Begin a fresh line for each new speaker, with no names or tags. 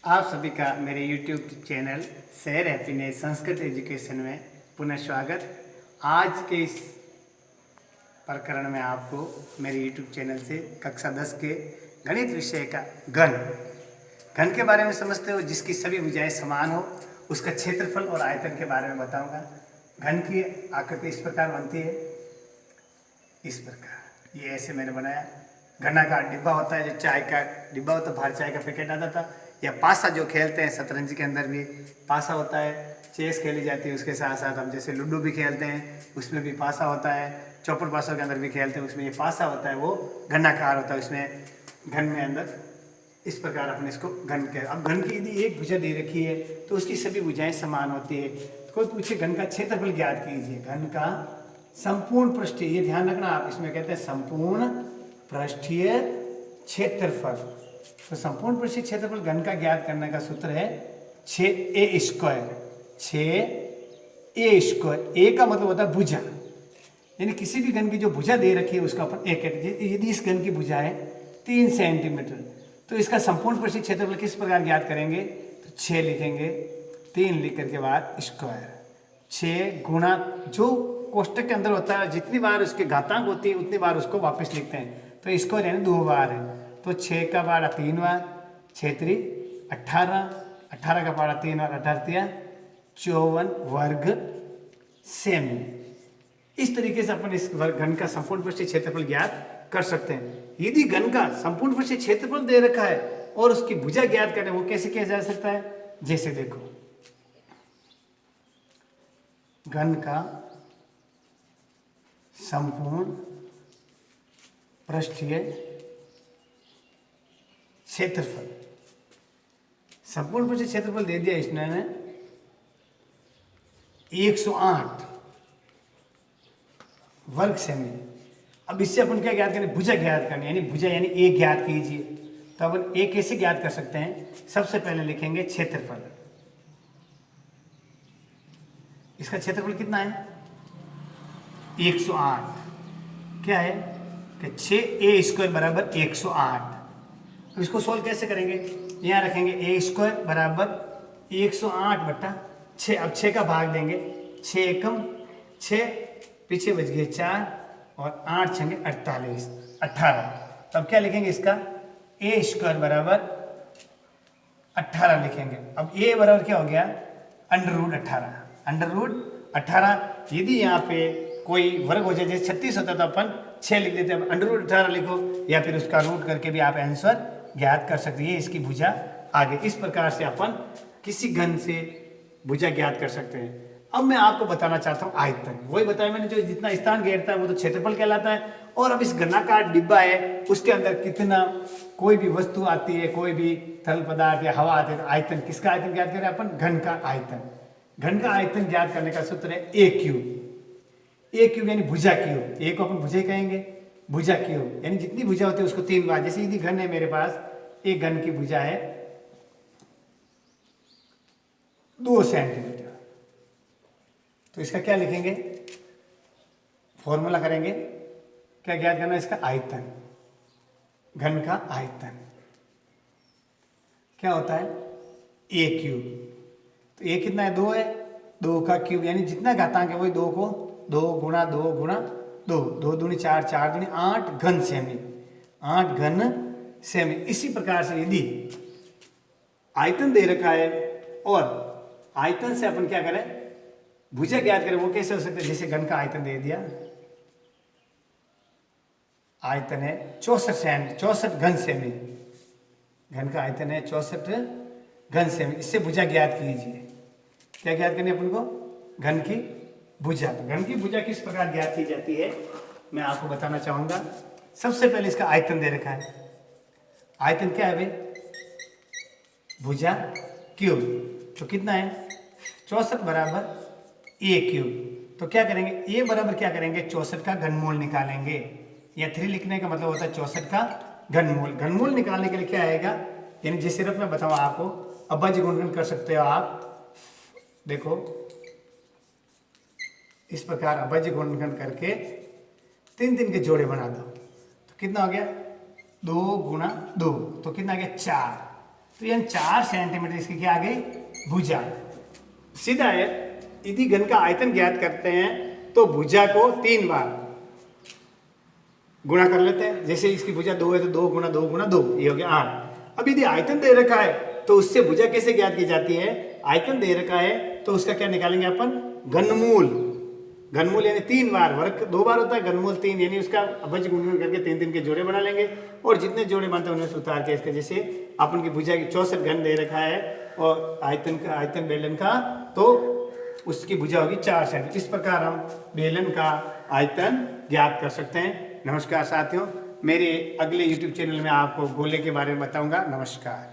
आप सभी का मेरे YouTube चैनल शहर हैप्पीनेस संस्कृत एजुकेशन में पुनः स्वागत। आज के इस प्रकरण में आपको मेरे YouTube चैनल से कक्षा 10 के गणित विषय का घन के बारे में समझते हो, जिसकी सभी भुजाएं समान हो, उसका क्षेत्रफल और आयतन के बारे में बताऊंगा। घन की आकृति इस प्रकार बनती है, इस प्रकार। ये ऐसे मैंने बनाया। घनाकार डिब्बा होता है, जो चाय का डिब्बा होता है, बाहर चाय का पैकेट आता था, या पासा जो खेलते हैं शतरंज के अंदर भी पासा होता है, चेस खेली जाती है, उसके साथ साथ हम जैसे लूडो भी खेलते हैं, उसमें भी पासा होता है, चौपड़ पासों के अंदर भी खेलते हैं, उसमें ये पासा होता है, वो घनाकार होता है। उसमें घन में अंदर इस प्रकार अपने इसको घन के। अब घन की यदि एक भुजा दे रखी है तो उसकी सभी भुजाएं समान होती है। तो कोई पूछे घन का क्षेत्रफल ज्ञात कीजिए। घन का संपूर्ण पृष्ठीय, ये ध्यान रखना आप, इसमें कहते हैं संपूर्ण पृष्ठीय क्षेत्रफल। तो संपूर्ण पृष्ठीय क्षेत्रफल घन का ज्ञात करने का सूत्र है 6a स्क्वायर। 6a स्क्वायर, ए का मतलब होता है भुजा, यानी किसी भी घन की जो भुजा दे रखी है उसका अपन ए कहते हैं। यदि इस घन की भुजा है 3 सेंटीमीटर, तो इसका संपूर्ण पृष्ठीय क्षेत्रफल किस प्रकार ज्ञात करेंगे? तो 6 लिखेंगे, 3 लिख करके बाद स्क्वायर। 6 गुणा जो कोष्टक के अंदर होता है, जितनी बार उसके घातांक होती है उतनी बार उसको वापस लिखते हैं। तो स्क्वायर यानी 2 बार है, तो 6 का पारा 3 बार, 6 3 18, 18 का पारा 3 और 18 54 वर्ग सेमी। इस तरीके से अपन इस घन का संपूर्ण पृष्ठीय क्षेत्रफल ज्ञात कर सकते हैं। यदि घन का संपूर्ण पृष्ठीय क्षेत्रफल दे रखा है और उसकी भुजा ज्ञात करना, वो कैसे किया जा सकता है? जैसे देखो, घन का संपूर्ण पृष्ठीय क्षेत्रफल, संपूर्ण पृष्ठीय क्षेत्रफल दे दिया इसने 108 वर्ग सेमी। अब इससे अपन क्या ज्ञात करें? भुजा ज्ञात करनी, यानी भुजा यानी ए ज्ञात कीजिए। तो अपन ए कैसे ज्ञात कर सकते हैं? सबसे पहले लिखेंगे क्षेत्रफल। इसका क्षेत्रफल कितना है? 108। क्या है कि 6a स्क्वायर बराबर 108। अब इसको सोल्व कैसे करेंगे? यहाँ रखेंगे a स्क्वायर बराबर 108 बटा 6। अब 6 का भाग देंगे, 6 एकम 6, पीछे बच गए 4 और 8 छंगे 48, 18। तब क्या लिखेंगे? इसका a स्क्वायर बराबर 18 लिखेंगे। अब a बराबर क्या हो गया? √18। √18। यदि यहाँ पे कोई वर्ग हो जाए, जैसे 36 होता तो अपन 6 लिख देते हैं, √18 लिखो, या फिर उसका रूट करके भी आप आंसर ज्ञात कर सकते हैं। इसकी भुजा आगे इस प्रकार से अपन किसी घन से भुजा ज्ञात कर सकते हैं। अब मैं आपको बताना चाहता हूँ आयतन। वही बताया मैंने, जो जितना स्थान घेरता है वो तो क्षेत्रफल कहलाता है। और अब इस घनाकार डिब्बा है, उसके अंदर कितना कोई भी वस्तु आती है, कोई भी तरल पदार्थ या हवा आती है, तो आयतन, किसका आयतन ज्ञात करें अपन? घन का आयतन। घन का आयतन ज्ञात करने का सूत्र है a क्यूब। a क्यूब यानी भुजा क्यूब। ए को अपन भुजा कहेंगे, भुजा क्यूब यानी जितनी भुजा होती है उसको 3 बार। जैसे यदि घन है मेरे पास, एक घन की भुजा है 2 सेंटीमीटर, तो इसका क्या लिखेंगे? फॉर्मूला करेंगे, क्या ज्ञात करना है? इसका आयतन, घन का आयतन क्या होता है? a cube. तो a कितना है? 2 है, 2 का क्यूब यानी जितना घातांक है वही 2 को 2 गुणा 2 गुणा 2, 2 दूनी 4, 4 दूनी 8 घन सेमी, 8 घन सेमी। इसी प्रकार से यदि आयतन दे रखा है और आयतन से अपन क्या करें? भुजा ज्ञात करें। वो कैसे हो सकता है? जैसे घन का आयतन दे दिया, आयतन है 64 घन सेमी। घन का आयतन है 64 घन सेमी। इससे भुजा ज्ञात कीजिए। क्या ज्ञात करनी है अपन को? घन की भुजा। घन की भुजा किस प्रकार ज्ञात की जाती है मैं आपको बताना चाहूंगा। सबसे पहले इसका आयतन दे रखा है। आयतन क्या है भाई? भुजा क्यूब। तो कितना है? 64 बराबर a क्यूब। तो क्या करेंगे? a बराबर क्या करेंगे? 64 का घनमूल निकालेंगे, या 3 लिखने का मतलब होता है 64 का घनमूल। घनमूल निकालने के लिए क्या आएगा? यानी जिस सिर्फ मैं बताऊँ आपको, अभाज्य गुणनखंड कर सकते हो आप। देखो इस प्रकार अभाज्य गुणनखंड करके 3 के जोड़े बना दो, तो कितना हो गया? 2 गुणा 2, तो कितना आ गया? 4। तो यानी 4 सेंटीमीटर इसकी क्या आ गई भुजा। सीधा है, यदि घन का आयतन ज्ञात करते हैं तो भुजा को 3 बार गुणा कर लेते हैं। जैसे इसकी भुजा 2 है तो 2 गुणा 2 गुणा 2, ये हो गया 8। अब यदि आयतन दे रखा है तो उससे भुजा कैसे ज्ञात की जाती है? आयतन दे रखा है तो उसका क्या निकालेंगे अपन? घनमूल। घनमूल यानी 3 बार, वर्ग 2 बार होता है, घनमूल 3 यानी उसका अभज्य गुणन करके 3 के जोड़े बना लेंगे और जितने जोड़े बनते हैं उन्हें से उतार के इसके, जैसे अपन की भुजा की 64 घन दे रखा है और आयतन बेलन का, तो उसकी भुजा होगी 4 सेंटीमीटर। इस प्रकार हम बेलन का आयतन ज्ञात कर सकते हैं। नमस्कार साथियों, मेरे अगले YouTube चैनल में आपको गोले के बारे में बताऊंगा। नमस्कार।